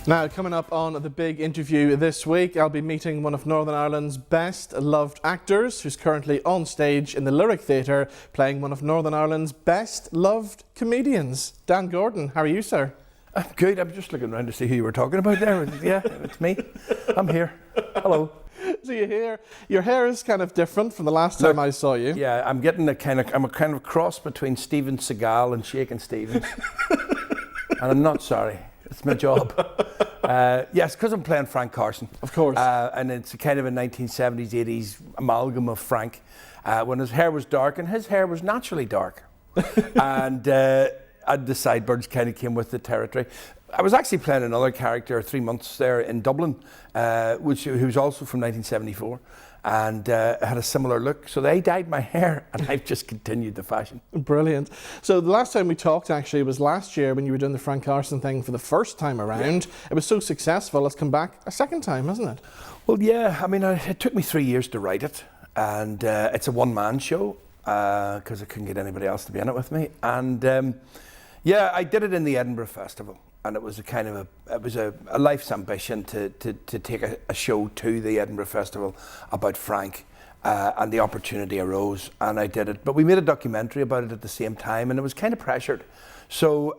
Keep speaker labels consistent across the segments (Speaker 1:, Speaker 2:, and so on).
Speaker 1: Now, coming up on the big interview this week, I'll be meeting one of Northern Ireland's best loved actors who's currently on stage in the Lyric Theatre playing one of Northern Ireland's best loved comedians. Dan Gordon, how are you, sir?
Speaker 2: I'm good. I'm just looking around to see who you were talking about there. Yeah, it's me. I'm here. Hello.
Speaker 1: So your hair is kind of different from the last time I saw you.
Speaker 2: Yeah, I'm getting I'm a kind of cross between Steven Seagal and Shakin' Stevens. And I'm not sorry. It's my job. Yes, because I'm playing Frank Carson.
Speaker 1: Of course.
Speaker 2: And it's a kind of a 1970s, 80s amalgam of Frank. When his hair was dark, and his hair was naturally dark. And the sideburns kind of came with the territory. I was actually playing another character 3 months there in Dublin, who was also from 1974. And had a similar look. So they dyed my hair and I've just continued the fashion.
Speaker 1: Brilliant. So the last time we talked actually was last year when you were doing the Frank Carson thing for the first time around. Yeah. It was so successful, it's come back a second time, hasn't it?
Speaker 2: Well, yeah, I mean, it took me 3 years to write it. And it's a one-man show because I couldn't get anybody else to be in it with me. And yeah, I did it in the Edinburgh Festival. And it was a life's ambition to take a show to the Edinburgh Festival about Frank, and the opportunity arose, and I did it. But we made a documentary about it at the same time, and it was kind of pressured. So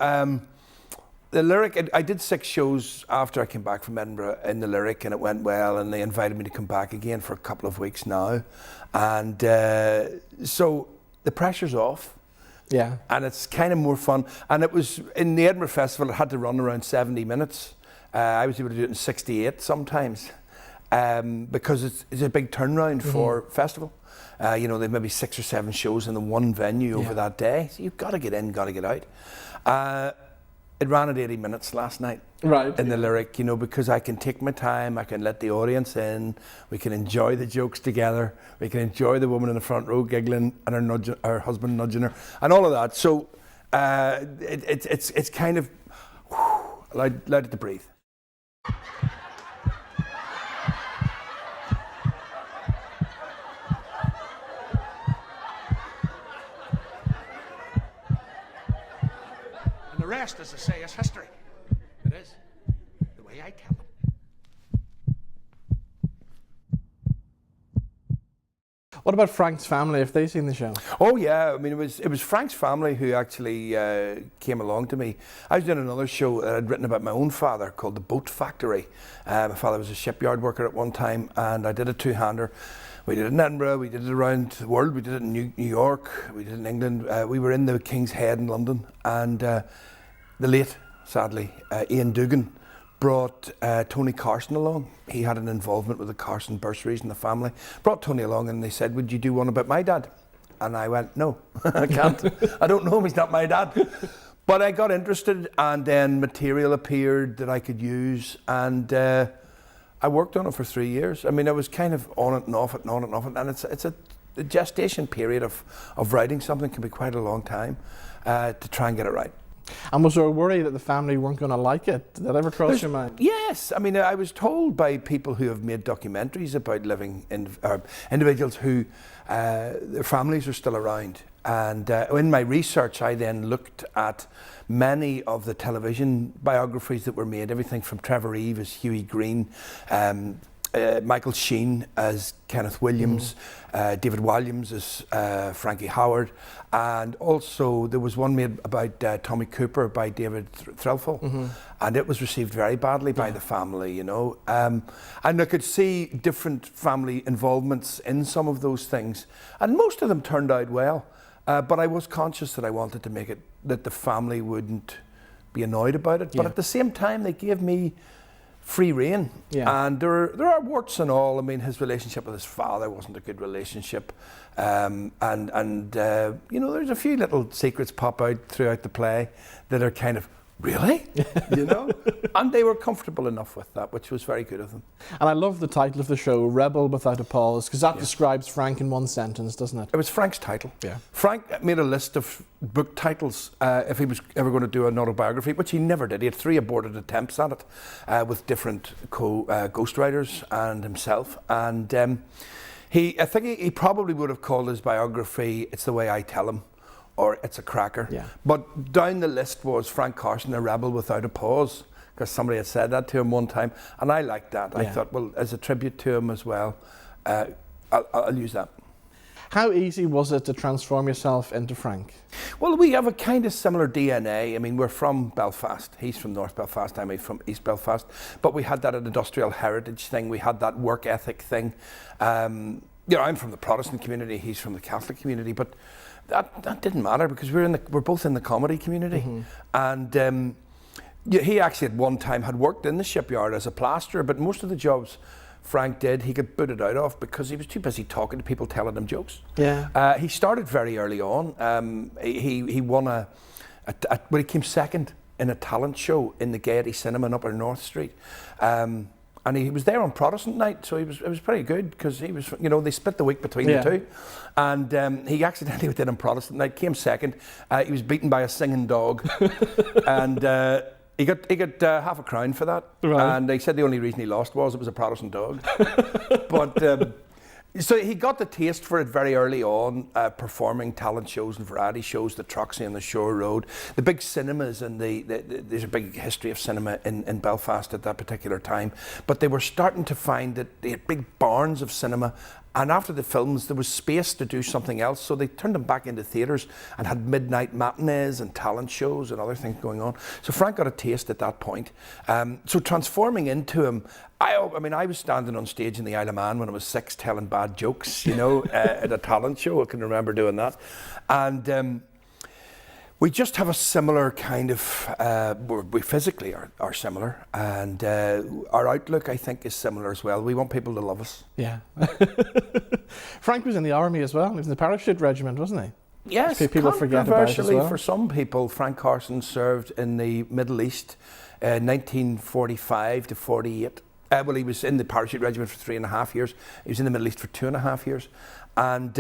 Speaker 2: the Lyric, I did 6 shows after I came back from Edinburgh in the Lyric, and it went well, and they invited me to come back again for a couple of weeks now, and so the pressure's off.
Speaker 1: Yeah.
Speaker 2: And it's kind of more fun. And it was, in the Edinburgh Festival, it had to run around 70 minutes. I was able to do it in 68 sometimes, because it's a big turnaround for festival. You know, there's maybe 6 or 7 shows in the one venue over that day. So you've got to get in, got to get out. It ran at 80 minutes last night.
Speaker 1: Right.
Speaker 2: In the Lyric, you know, because I can take my time, I can let the audience in, we can enjoy the jokes together, we can enjoy the woman in the front row giggling and her husband nudging her, and all of that. So it's kind of allowed it to breathe.
Speaker 3: And the rest, as I say, is history. It is. The way I tell them.
Speaker 1: What about Frank's family? Have they seen the show?
Speaker 2: Oh yeah, I mean it was Frank's family who actually came along to me. I was doing another show that I'd written about my own father called The Boat Factory. My father was a shipyard worker at one time, and I did a 2-hander. We did it in Edinburgh, we did it around the world, we did it in New York, we did it in England. We were in the King's Head in London, and the late, sadly, Ian Dugan brought Tony Carson along. He had an involvement with the Carson bursaries in the family. Brought Tony along and they said, would you do one about my dad? And I went, no, I can't. I don't know him, he's not my dad. But I got interested, and then material appeared that I could use, and I worked on it for 3 years. I mean, I was kind of on it and off it and on it and off it, and it's the gestation period of writing something can be quite a long time to try and get it right.
Speaker 1: And was there a worry that the family weren't going to like it? Did that ever cross your mind?
Speaker 2: Yes. I mean, I was told by people who have made documentaries about living in individuals who their families are still around. And in my research, I then looked at many of the television biographies that were made, everything from Trevor Eve as Hughie Green, Michael Sheen as Kenneth Williams, David Walliams as Frankie Howard, and also there was one made about Tommy Cooper by David Threlfall, and it was received very badly by the family, you know. And I could see different family involvements in some of those things, and most of them turned out well, but I was conscious that I wanted to make it that the family wouldn't be annoyed about it, but at the same time they gave me free rein, and there are warts and all. I mean, his relationship with his father wasn't a good relationship, and you know, there's a few little secrets pop out throughout the play that are kind of, really? You know? And they were comfortable enough with that, which was very good of them.
Speaker 1: And I love the title of the show, Rebel Without a Pause, because that describes Frank in one sentence, doesn't it?
Speaker 2: It was Frank's title.
Speaker 1: Yeah.
Speaker 2: Frank made a list of book titles if he was ever going to do an autobiography, which he never did. He had 3 aborted attempts at it with different ghostwriters and himself. And I think he probably would have called his biography It's the Way I Tell Him, or It's a Cracker.
Speaker 1: Yeah.
Speaker 2: But down the list was Frank Carson, A Rebel Without a Pause, because somebody had said that to him one time, and I liked that. I
Speaker 1: Yeah.
Speaker 2: thought, well, as a tribute to him as well, I'll use that.
Speaker 1: How easy was it to transform yourself into Frank?
Speaker 2: Well, we have a kind of similar DNA. I mean, we're from Belfast. He's from North Belfast, I'm from East Belfast. But we had that industrial heritage thing. We had that work ethic thing. You know, I'm from the Protestant community. He's from the Catholic community. But that didn't matter because we're both in the comedy community. And he actually at one time had worked in the shipyard as a plasterer, but most of the jobs Frank did, he got booted out of because he was too busy talking to people, telling them jokes.
Speaker 1: Yeah.
Speaker 2: He started very early on. He won well, he came second in a talent show in the Gaiety Cinema in Upper North Street. And he was there on Protestant night, so it was pretty good because he was, you know, they split the week between the two. And he accidentally did on Protestant night, came second. He was beaten by a singing dog. And he got half a crown for that,
Speaker 1: right.
Speaker 2: And they said the only reason he lost was it was a Protestant dog. But so he got the taste for it very early on, performing talent shows and variety shows, the Troxy on the Shore Road, the big cinemas, and there's a big history of cinema in Belfast at that particular time. But they were starting to find that they had big barns of cinema. And after the films, there was space to do something else, so they turned them back into theatres and had midnight matinees and talent shows and other things going on. So Frank got a taste at that point. So transforming into him, I mean, I was standing on stage in the Isle of Man when I was 6 telling bad jokes, you know, at a talent show. I can remember doing that. And we just have a similar kind of, we physically are similar, and our outlook, I think, is similar as well. We want people to love us.
Speaker 1: Yeah. Frank was in the army as well. He was in the parachute regiment, wasn't he?
Speaker 2: Yes,
Speaker 1: people forget about it as well.
Speaker 2: For some people, Frank Carson served in the Middle East 1945 to 48. Well, he was in the parachute regiment for 3.5 years. He was in the Middle East for 2.5 years. And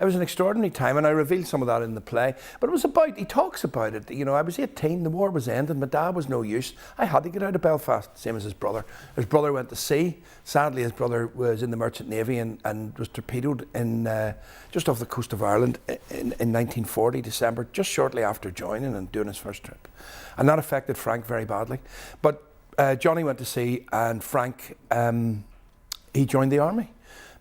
Speaker 2: it was an extraordinary time, and I revealed some of that in the play. But it was about, he talks about it, you know, I was 18, the war was ending, my dad was no use. I had to get out of Belfast, same as his brother. His brother went to sea. Sadly, his brother was in the Merchant Navy and was torpedoed in just off the coast of Ireland in 1940, December, just shortly after joining and doing his first trip. And that affected Frank very badly. But Johnny went to sea, and Frank, he joined the army,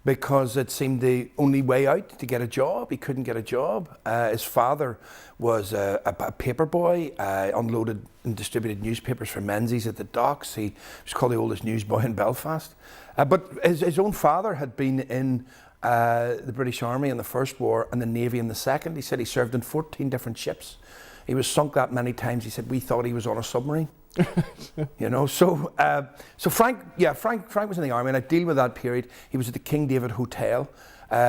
Speaker 2: because it seemed the only way out to get a job. He couldn't get a job. His father was a paper boy, unloaded and distributed newspapers for Menzies at the docks. He was called the oldest newsboy in Belfast. But his own father had been in the British Army in the First War and the Navy in the Second. He said he served in 14 different ships. He was sunk that many times. He said, we thought he was on a submarine. You know, so Frank was in the army, and I deal with that period. He was at the King David Hotel,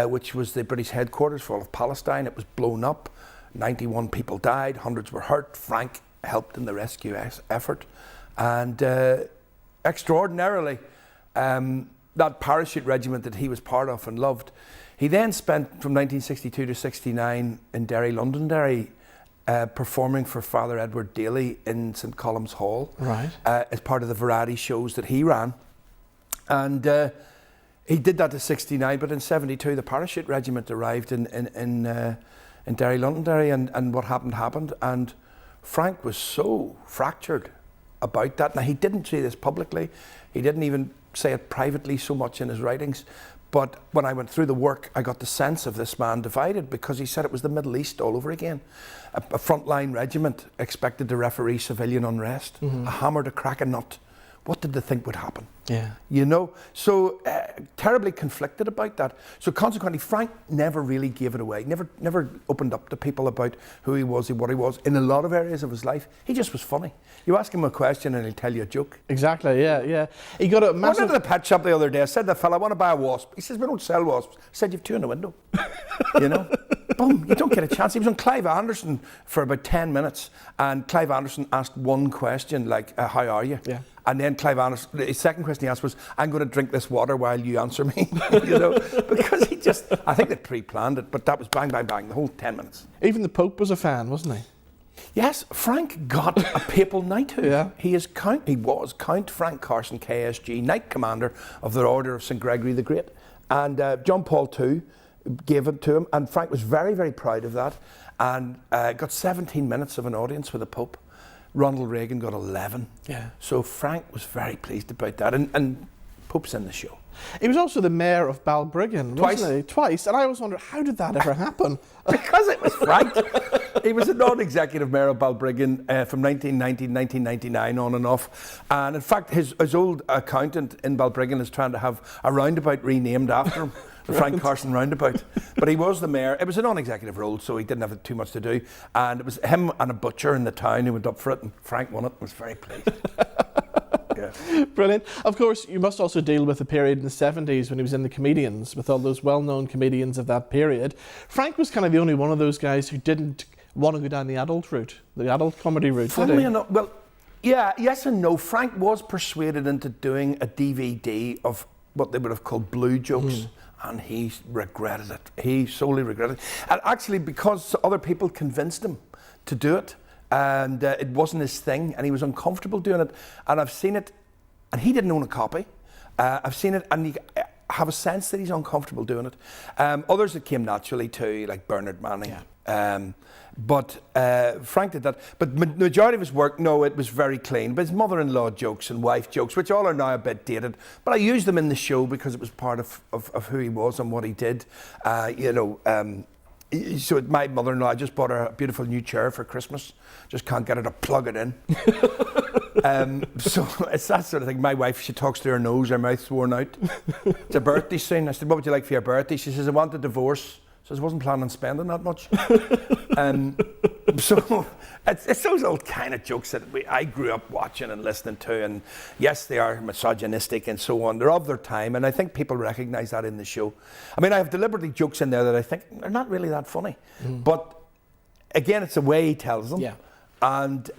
Speaker 2: which was the British headquarters for all of Palestine. It was blown up. 91 people died, hundreds were hurt. Frank helped in the rescue effort, and extraordinarily, that parachute regiment that he was part of and loved, he then spent from 1962 to 69 in Derry, Londonderry, performing for Father Edward Daly in St Colum's Hall,
Speaker 1: right,
Speaker 2: as part of the variety shows that he ran. And he did that to 69, but in 72 the parachute regiment arrived in Derry, Londonderry, and what happened. And Frank was so fractured about that. Now, he didn't say this publicly, he didn't even say it privately so much in his writings, but when I went through the work, I got the sense of this man divided, because he said it was the Middle East all over again. A frontline regiment expected to referee civilian unrest, a hammer to crack a nut. What did they think would happen?
Speaker 1: Yeah.
Speaker 2: You know, so terribly conflicted about that. So consequently, Frank never really gave it away, never opened up to people about who he was and what he was. In a lot of areas of his life, he just was funny. You ask him a question and he'll tell you a joke.
Speaker 1: Exactly, yeah. He got a massive...
Speaker 2: I went into the pet shop the other day. I said to the fella, I want to buy a wasp. He says, we don't sell wasps. I said, you've 2 in the window. You know? Boom, you don't get a chance. He was on Clive Anderson for about 10 minutes, and Clive Anderson asked one question, like, how are you?
Speaker 1: Yeah.
Speaker 2: And then Clive Anderson, the second question he asked was, I'm going to drink this water while you answer me. You know, because he just, I think they pre-planned it, but that was bang, bang, bang, the whole 10 minutes.
Speaker 1: Even the Pope was a fan, wasn't he?
Speaker 2: Yes, Frank got a papal knighthood.
Speaker 1: Yeah.
Speaker 2: He was Count Frank Carson, KSG, Knight Commander of the Order of St Gregory the Great. And John Paul II gave it to him, and Frank was very, very proud of that, and got 17 minutes of an audience with the Pope. Ronald Reagan got 11.
Speaker 1: Yeah.
Speaker 2: So Frank was very pleased about that, and Pope's in the show.
Speaker 1: He was also the mayor of Balbriggan, wasn't he? Twice. And I always wondered, how did that ever happen?
Speaker 2: Because it was Frank. He was a non-executive mayor of Balbriggan from 1990 to 1999 on and off. And in fact, his old accountant in Balbriggan is trying to have a roundabout renamed after him. The Frank Carson roundabout. But he was the mayor. It was a non-executive role, so he didn't have too much to do. And it was him and a butcher in the town who went up for it, and Frank won it and was very pleased. Yeah.
Speaker 1: Brilliant. Of course, you must also deal with the period in the 70s when he was in the Comedians, with all those well-known comedians of that period. Frank was kind of the only one of those guys who didn't want to go down the adult route, the adult comedy route, did he?
Speaker 2: Well, yeah, yes and no. Frank was persuaded into doing a DVD of what they would have called blue jokes. And he regretted it. He solely regretted it. And actually, because other people convinced him to do it, and it wasn't his thing, and he was uncomfortable doing it. And I've seen it, and he didn't own a copy. I've seen it, and you have a sense that he's uncomfortable doing it. Others that came naturally too, like Bernard Manning. Yeah. But Frank did that. But the majority of his work, no, it was very clean. But his mother-in-law jokes and wife jokes, which all are now a bit dated. But I used them in the show because it was part of who he was and what he did. So my mother-in-law, I just bought her a beautiful new chair for Christmas. Just can't get her to plug it in. So it's that sort of thing. My wife, she talks through her nose, her mouth's worn out. It's a birthday soon. I said, what would you like for your birthday? She says, I want a divorce. So I wasn't planning on spending that much. So it's those old kind of jokes that I grew up watching and listening to. And yes, they are misogynistic and so on. They're of their time. And I think people recognise that in the show. I mean, I have deliberately jokes in there that I think are not really that funny. But again, it's the way he tells them.
Speaker 1: Yeah.
Speaker 2: And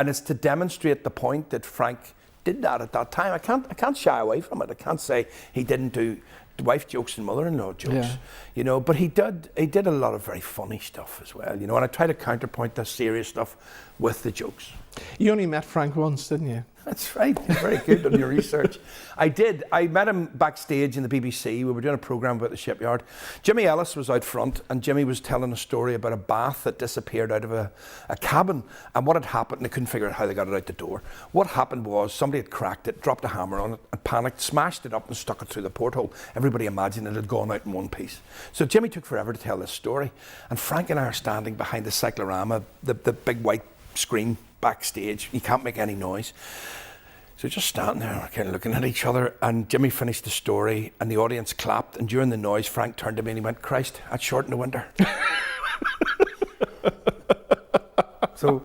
Speaker 2: it's to demonstrate the point that Frank did that at that time. I can't shy away from it. I can't say he didn't do wife jokes and mother-in-law jokes, you know, but he did a lot of very funny stuff as well, you know, and I try to counterpoint the serious stuff with the jokes.
Speaker 1: You only met Frank once, didn't you?
Speaker 2: That's right. You're very good on your research. I did. I met him backstage in the BBC. We were doing a programme about the shipyard. Jimmy Ellis was out front, and Jimmy was telling a story about a bath that disappeared out of a cabin, and what had happened, and they couldn't figure out how they got it out the door. What happened was somebody had cracked it, dropped a hammer on it, and panicked, smashed it up and stuck it through the porthole. Everybody imagined it had gone out in one piece. So Jimmy took forever to tell this story, and Frank and I are standing behind the cyclorama, the big white screen backstage. You can't make any noise. So just standing there, kind of looking at each other, and Jimmy finished the story, and the audience clapped, and during the noise, Frank turned to me and he went, Christ, that's short in the winter. So,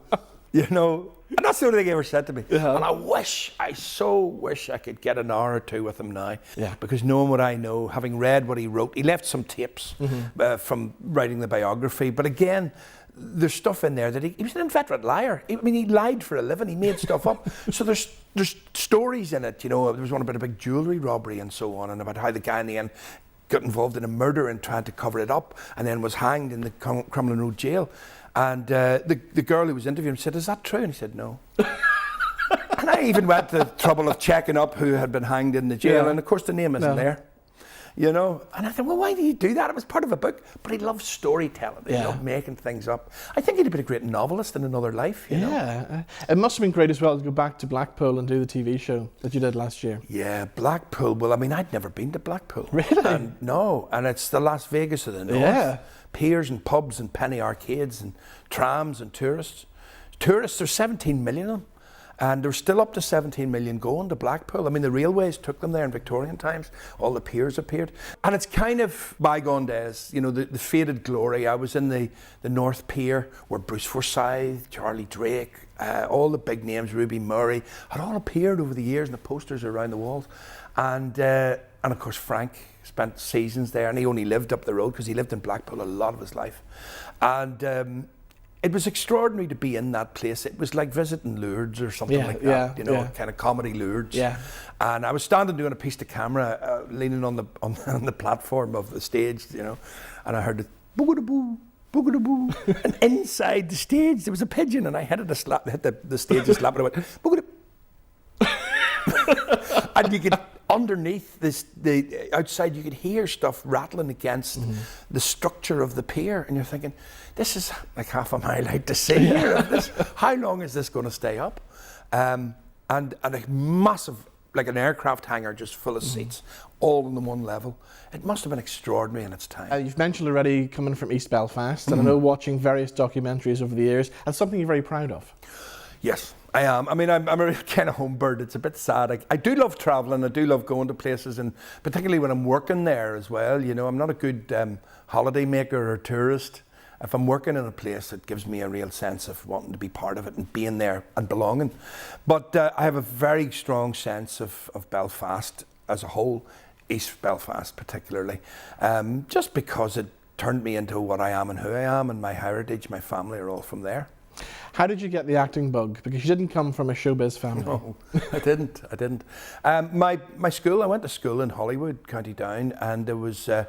Speaker 2: you know, and that's the only thing he ever said to me.
Speaker 1: Yeah.
Speaker 2: And I so wish I could get an hour or two with him now.
Speaker 1: Yeah.
Speaker 2: Because knowing what I know, having read what he wrote, he left some tapes from writing the biography, but again, there's stuff in there that he was an inveterate liar. I mean, he lied for a living. He made stuff up. So there's stories in it, you know. There was one about a big jewellery robbery and so on, and about how the guy in the end got involved in a murder and tried to cover it up, and then was hanged in the Crumlin Road jail. And the girl who was interviewing him said, "Is that true?" And he said, "No." And I even went to the trouble of checking up who had been hanged in the jail, and of course the name isn't there. You know, and I thought, well, why do you do that? It was part of a book, but he loved storytelling. He loved making things up. I think he'd have been a great novelist in another life, you know.
Speaker 1: It must have been great as well to go back to Blackpool and do the TV show that you did last year.
Speaker 2: Yeah, Blackpool. Well, I mean, I'd never been to Blackpool.
Speaker 1: Really?
Speaker 2: No, and it's the Las Vegas of the North.
Speaker 1: Yeah.
Speaker 2: Piers and pubs and penny arcades and trams and tourists. Tourists, there's 17 million of them. And there's still up to 17 million going to Blackpool. I mean, the railways took them there in Victorian times. All the piers appeared. And it's kind of bygone days, you know, the faded glory. I was in the North Pier where Bruce Forsyth, Charlie Drake, all the big names, Ruby Murray, had all appeared over the years, and the posters are around the walls. And of course, Frank spent seasons there, and he only lived up the road because he lived in Blackpool a lot of his life. And it was extraordinary to be in that place. It was like visiting Lourdes or something like that, you know, kind of comedy Lourdes. Yeah. And I was standing doing a piece to camera, leaning on the platform of the stage, you know, and I heard it, boogadaboo, boogadaboo. And inside the stage, there was a pigeon, and I hit the stage and slapped it, and I went, boogadaboo. And you could underneath the outside, you could hear stuff rattling against the structure of the pier, and you're thinking, this is like half a mile out to sea here. How long is this going to stay up? And a massive, like an aircraft hangar just full of seats, all on the one level. It must have been extraordinary in its time.
Speaker 1: You've mentioned already coming from East Belfast, and I know watching various documentaries over the years, that's something you're very proud of.
Speaker 2: Yes, I am. I mean, I'm a real kind of home bird. It's a bit sad. I do love travelling. I do love going to places, and particularly when I'm working there as well. You know, I'm not a good holiday maker or tourist. If I'm working in a place, it gives me a real sense of wanting to be part of it and being there and belonging. But I have a very strong sense of Belfast as a whole, East Belfast particularly, just because it turned me into what I am and who I am, and my heritage, my family are all from there.
Speaker 1: How did you get the acting bug? Because you didn't come from a showbiz family.
Speaker 2: No, I didn't. My school, I went to school in Hollywood, County Down, and there was a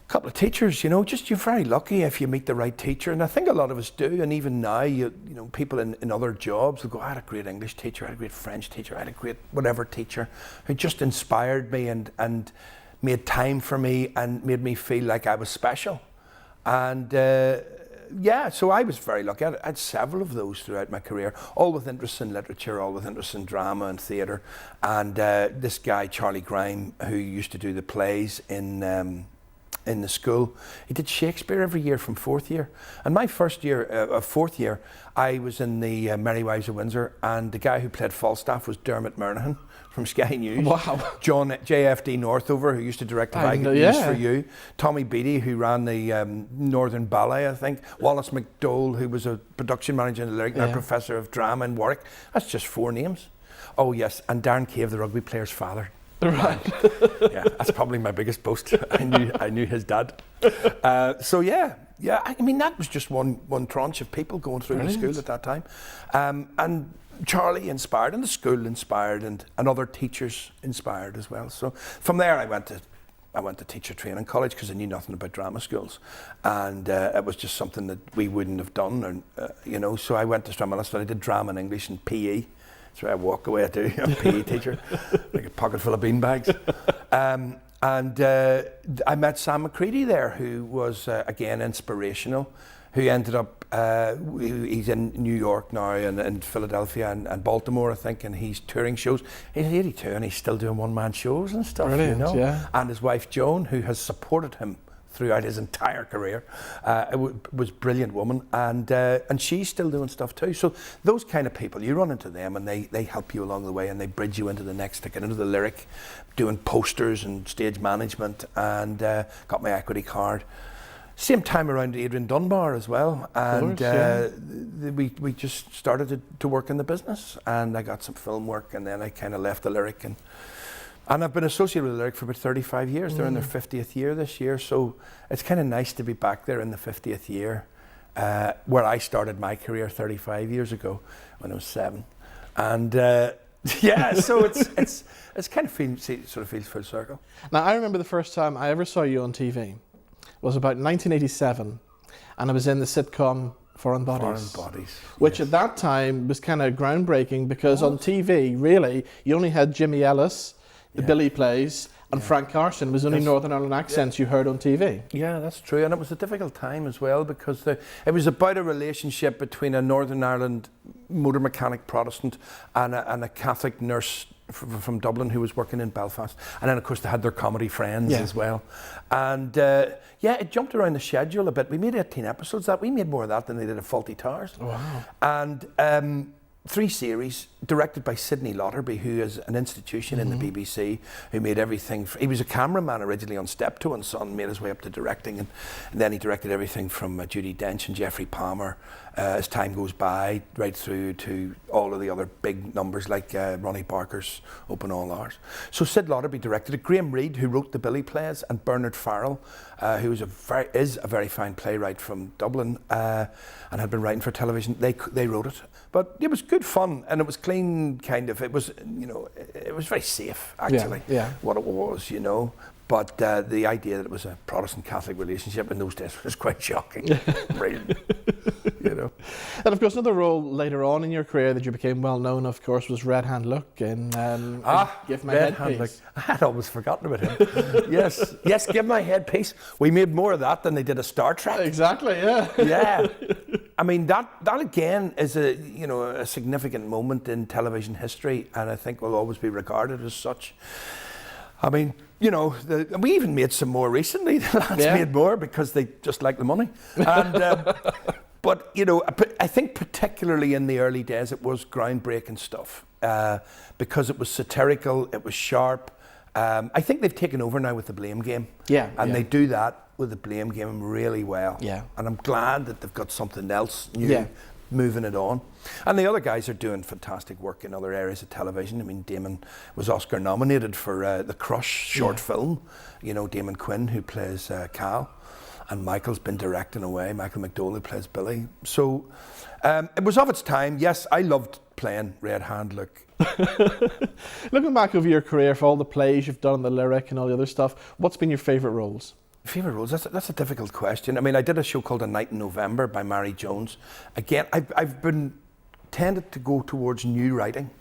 Speaker 2: couple of teachers, you know, just you're very lucky if you meet the right teacher, and I think a lot of us do, and even now, you know, people in other jobs will go, I had a great English teacher, I had a great French teacher, I had a great whatever teacher who just inspired me and made time for me and made me feel like I was special. And yeah, so I was very lucky. I had several of those throughout my career, all with interests in literature, all with interests in drama and theatre. And this guy, Charlie Grime, who used to do the plays in the school, he did Shakespeare every year from fourth year. And my first year, fourth year, I was in the Merry Wives of Windsor, and the guy who played Falstaff was Dermot Murnaghan from Sky News.
Speaker 1: Wow.
Speaker 2: John J.F.D. Northover, who used to direct If I Get News for You. Tommy Beattie, who ran the Northern Ballet, I think. Wallace McDowell, who was a production manager in the Lyric, now Professor of Drama in Warwick. That's just 4 names. Oh yes, and Darren Cave, the rugby player's father.
Speaker 1: Right.
Speaker 2: Yeah, that's probably my biggest boast. I knew his dad. So yeah. I mean, that was just one tranche of people going through the school at that time, and Charlie inspired, and the school inspired, and other teachers inspired as well. So from there, I went to teacher training college because I knew nothing about drama schools, and it was just something that we wouldn't have done, and you know. So I went to Strathmillis, I did drama and English and PE. That's where I walk away to, a PE teacher, like a pocket full of beanbags. And I met Sam McCready there, who was, again, inspirational, who ended up, he's in New York now and in Philadelphia and Baltimore, I think, and he's touring shows. He's 82 and he's still doing one-man shows and stuff,
Speaker 1: Brilliant,
Speaker 2: you know.
Speaker 1: Yeah.
Speaker 2: And his wife, Joan, who has supported him throughout his entire career, was a brilliant woman, and she's still doing stuff too. So those kind of people, you run into them and they help you along the way, and they bridge you into the next, to get into the Lyric, doing posters and stage management, and got my equity card. Same time around Adrian Dunbar as well, and we just started to work in the business, and I got some film work, and then I kind of left the Lyric, and I've been associated with the Lyric for about 35 years. They're in their 50th year this year, so it's kind of nice to be back there in the 50th year, where I started my career 35 years ago when I was 7. And yeah, so it's kind of feels full circle.
Speaker 1: Now, I remember the first time I ever saw you on TV was about 1987, and I was in the sitcom Foreign Bodies. Which at that time was kind of groundbreaking, because on TV, really, you only had Jimmy Ellis, the Billy plays, and Frank Carson was only Northern Ireland accents you heard on TV.
Speaker 2: Yeah, that's true, and it was a difficult time as well, because it was about a relationship between a Northern Ireland motor mechanic Protestant and a Catholic nurse from Dublin who was working in Belfast, and then of course they had their comedy friends as well, and it jumped around the schedule a bit. We made 18 episodes. We made more of that than they did of Fawlty Towers.
Speaker 1: Wow.
Speaker 2: And 3 series directed by Sidney Lotterby, who is an institution in the BBC, who made everything. He was a cameraman originally on Steptoe and Son, made his way up to directing, and then he directed everything from Judi Dench and Geoffrey Palmer as time goes by, right through to all of the other big numbers like Ronnie Barker's Open All Hours. So Sid Lotterby directed it. Graham Reid, who wrote the Billy plays, and Bernard Farrell, who is a very fine playwright from Dublin and had been writing for television. They wrote it, but it was good fun, and it was clean, kind of. It was, it was very safe actually. What it was, But the idea that it was a Protestant-Catholic relationship in those days was quite shocking. Brilliant. you know.
Speaker 1: And of course, another role later on in your career that you became well known, of course, was Red Hand Luke in Give My
Speaker 2: Red
Speaker 1: Headpiece.
Speaker 2: Hand Luke. I had almost forgotten about him. yes, Give My Headpiece. We made more of that than they did a Star Trek.
Speaker 1: Exactly, yeah.
Speaker 2: Yeah. I mean, that again is a significant moment in television history, and I think will always be regarded as such. I mean, we even made some more recently. The lads made more because they just like the money. And, but, I think particularly in the early days, it was groundbreaking stuff because it was satirical, it was sharp. I think they've taken over now with the Blame Game.
Speaker 1: Yeah.
Speaker 2: And they do that with the Blame Game really well.
Speaker 1: Yeah.
Speaker 2: And I'm glad that they've got something else new moving it on. And the other guys are doing fantastic work in other areas of television. I mean, Damon was Oscar nominated for the Crush short film. Damon Quinn, who plays Cal. And Michael's been directing away. Michael McDowell, who plays Billy. So it was of its time. Yes, I loved playing Red Hand Luke.
Speaker 1: Looking back over your career, for all the plays you've done, the lyric and all the other stuff, what's been your favourite roles?
Speaker 2: Favourite roles? That's a difficult question. I mean, I did a show called A Night in November by Mary Jones. Again, I've been tended to go towards new writing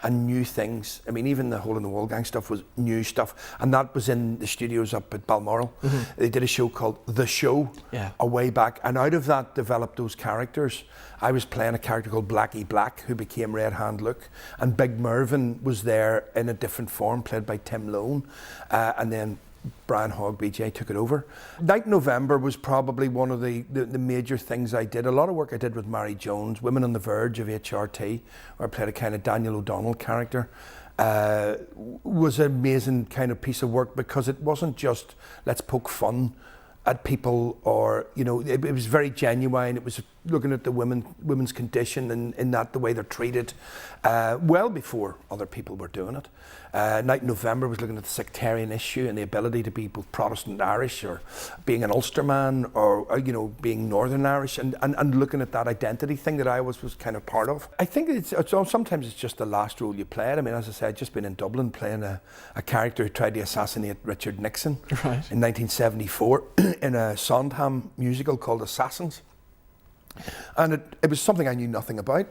Speaker 2: and new things. I mean, even the Hole in the Wall Gang stuff was new stuff, and that was in the studios up at Balmoral. Mm-hmm. They did a show called The Show a way back, and out of that developed those characters. I was playing a character called Blackie Black, who became Red Hand Luke, and Big Mervyn was there in a different form, played by Tim Lone, and then Brian Hogg, BJ, took it over. Night in November was probably one of the major things I did. A lot of work I did with Mary Jones, Women on the Verge of HRT, where I played a kind of Daniel O'Donnell character. Was an amazing kind of piece of work because it wasn't just let's poke fun at people, or it was very genuine. It was looking at the women's condition and in that the way they're treated, well before other people were doing it. Night in November was looking at the sectarian issue and the ability to be both Protestant Irish, or being an Ulsterman, or being Northern Irish, and looking at that identity thing that I was kind of part of. I think sometimes it's just the last role you played. I mean, as I said, I'd just been in Dublin playing a character who tried to assassinate Richard Nixon in 1974 in a Sondheim musical called Assassins. And it was something I knew nothing about.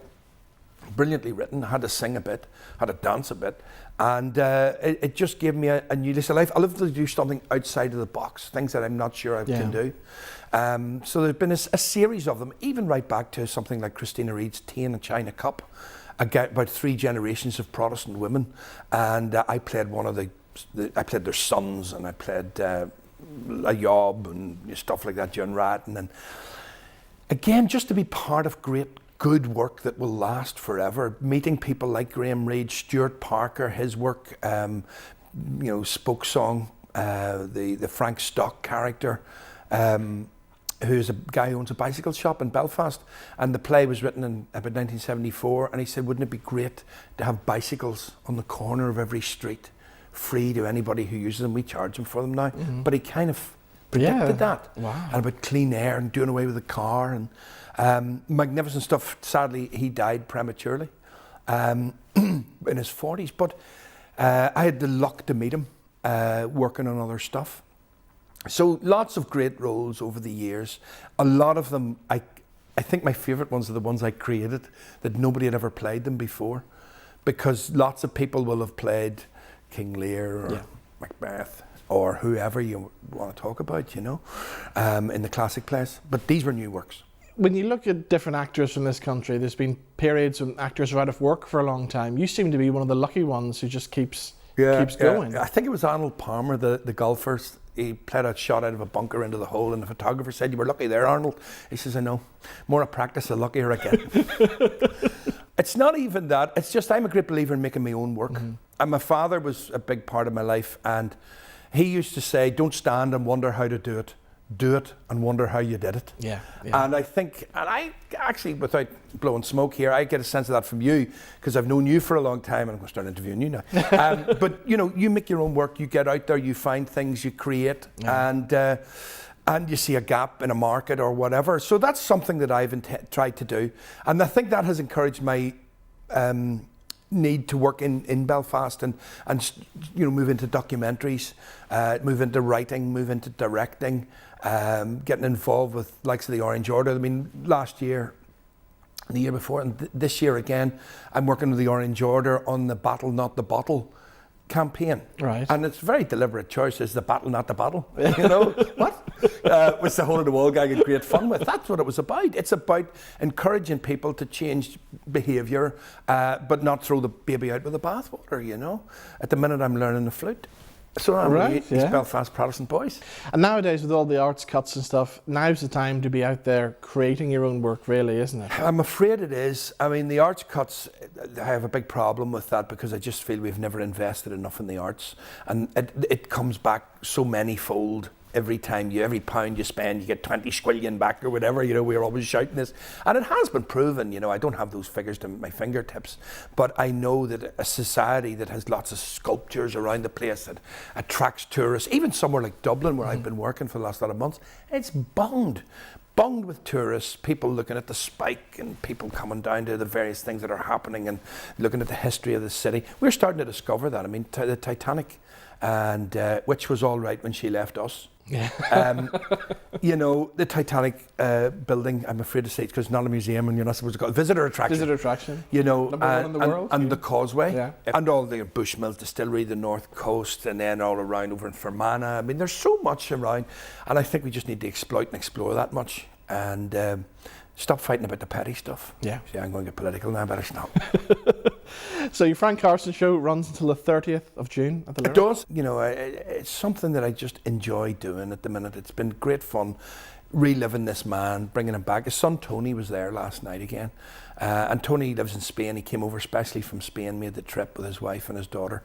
Speaker 2: Brilliantly written. I had to sing a bit, had to dance a bit, and it just gave me a new lease of life. I love to do something outside of the box, things that I'm not sure I can do. So there's been a series of them, even right back to something like Christina Reid's Tea in a China Cup, about 3 generations of Protestant women, and I played I played their sons, and I played a yob and stuff like that during Rat, and then again, just to be part of good work that will last forever. Meeting people like Graham Reid, Stewart Parker, his work, Spoke Song, the Frank Stock character, who's a guy who owns a bicycle shop in Belfast, and the play was written in about 1974, and he said, wouldn't it be great to have bicycles on the corner of every street, free to anybody who uses them? We charge them for them now. Mm-hmm. But he kind of predicted that. Wow. And about clean air and doing away with the car, and magnificent stuff. Sadly, he died prematurely in his 40s, but I had the luck to meet him working on other stuff. So lots of great roles over the years. A lot of them, I think my favourite ones are the ones I created, that nobody had ever played them before, because lots of people will have played King Lear or Macbeth or whoever you want to talk about, in the classic plays. But these were new works.
Speaker 1: When you look at different actors from this country, there's been periods when actors are out of work for a long time. You seem to be one of the lucky ones who just keeps going.
Speaker 2: Yeah. I think it was Arnold Palmer, the golfer. He played a shot out of a bunker into the hole, and the photographer said, "You were lucky there, Arnold." He says, "I know. More I practice, the luckier I get." It's not even that. It's just I'm a great believer in making my own work. Mm-hmm. And my father was a big part of my life, and he used to say, "Don't stand and wonder how to do it. Do it and wonder how you did it."
Speaker 1: Yeah.
Speaker 2: And I actually, without blowing smoke here, I get a sense of that from you, because I've known you for a long time, and I'm going to start interviewing you now. But you make your own work, you get out there, you find things, you create, and you see a gap in a market or whatever. So that's something that I've tried to do, and I think that has encouraged my need to work in Belfast and move into documentaries, move into writing, move into directing, getting involved with likes of the Orange Order. I mean, last year, the year before, and this year again, I'm working with the Orange Order on the Battle Not the Bottle campaign.
Speaker 1: Right.
Speaker 2: And it's a very deliberate choice. It's the battle, not the battle. What? Which the Hole in the Wall guy had great fun with. That's what it was about. It's about encouraging people to change behaviour, but not throw the baby out with the bathwater, At the minute I'm learning the flute. So I'm
Speaker 1: Right,
Speaker 2: East
Speaker 1: yeah.
Speaker 2: Belfast Protestant boys.
Speaker 1: And nowadays, with all the arts cuts and stuff, now's the time to be out there creating your own work, really, isn't it?
Speaker 2: I'm afraid it is. I mean, the arts cuts, I have a big problem with that because I just feel we've never invested enough in the arts. And it comes back so many-fold. Every pound you spend, you get 20 squillion back or whatever, we're always shouting this. And it has been proven, I don't have those figures to my fingertips, but I know that a society that has lots of sculptures around the place that attracts tourists, even somewhere like Dublin where I've been working for the last lot of months, it's bunged with tourists, people looking at the Spike and people coming down to the various things that are happening and looking at the history of the city. We're starting to discover that. I mean, the Titanic, and which was all right when she left us.
Speaker 1: Yeah.
Speaker 2: The Titanic building, I'm afraid to say it's because it's not a museum and you're not supposed to call it visitor attraction.
Speaker 1: Visitor attraction.
Speaker 2: Number
Speaker 1: one in the world.
Speaker 2: And the Causeway,
Speaker 1: Yeah.
Speaker 2: and all the Bushmills Distillery, the North Coast, and then all around over in Fermanagh. I mean, there's so much around, and I think we just need to exploit and explore that much, and stop fighting about the petty stuff.
Speaker 1: Yeah.
Speaker 2: See, I'm going to get political now, but I stop.
Speaker 1: So your Frank Carson show runs until the 30th of June at the
Speaker 2: It
Speaker 1: Lyric?
Speaker 2: does. It's something that I just enjoy doing at the minute. It's been great fun reliving this man, bringing him back. His son Tony was there last night again. And Tony lives in Spain. He came over especially from Spain, made the trip with his wife and his daughter,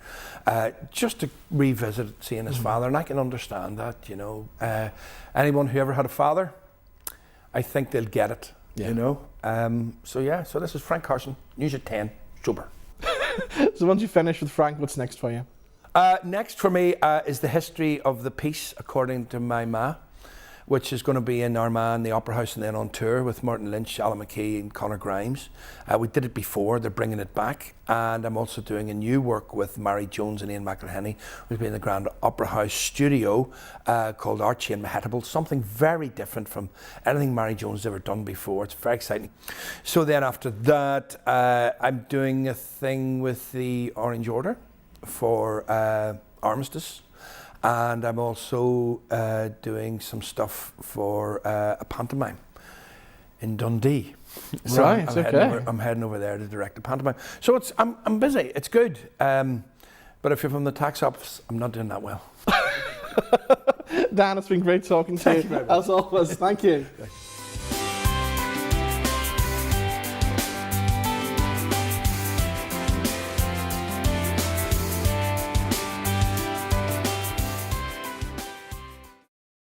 Speaker 2: just to revisit seeing his father. And I can understand that, anyone who ever had a father, I think they'll get it, So this is Frank Carson, news at 10, sober.
Speaker 1: So once you finish with Frank, what's next for you?
Speaker 2: Next for me is the history of the piece, according to my ma, which is going to be in Armagh in the Opera House and then on tour with Martin Lynch, Alan McKee and Conor Grimes. We did it before, they're bringing it back. And I'm also doing a new work with Mary Jones and Ian McElhenney, who's been in the Grand Opera House studio called Archie and Mehetable, something very different from anything Mary Jones has ever done before. It's very exciting. So then after that, I'm doing a thing with the Orange Order for Armistice. And I'm also doing some stuff for a pantomime in Dundee. So
Speaker 1: Right, okay.
Speaker 2: I'm heading over there to direct a pantomime. So I'm busy. It's good. But if you're from the tax office, I'm not doing that well.
Speaker 1: Dan, it's been great talking to
Speaker 2: Thank
Speaker 1: you.
Speaker 2: you very much.
Speaker 1: As always, thank you.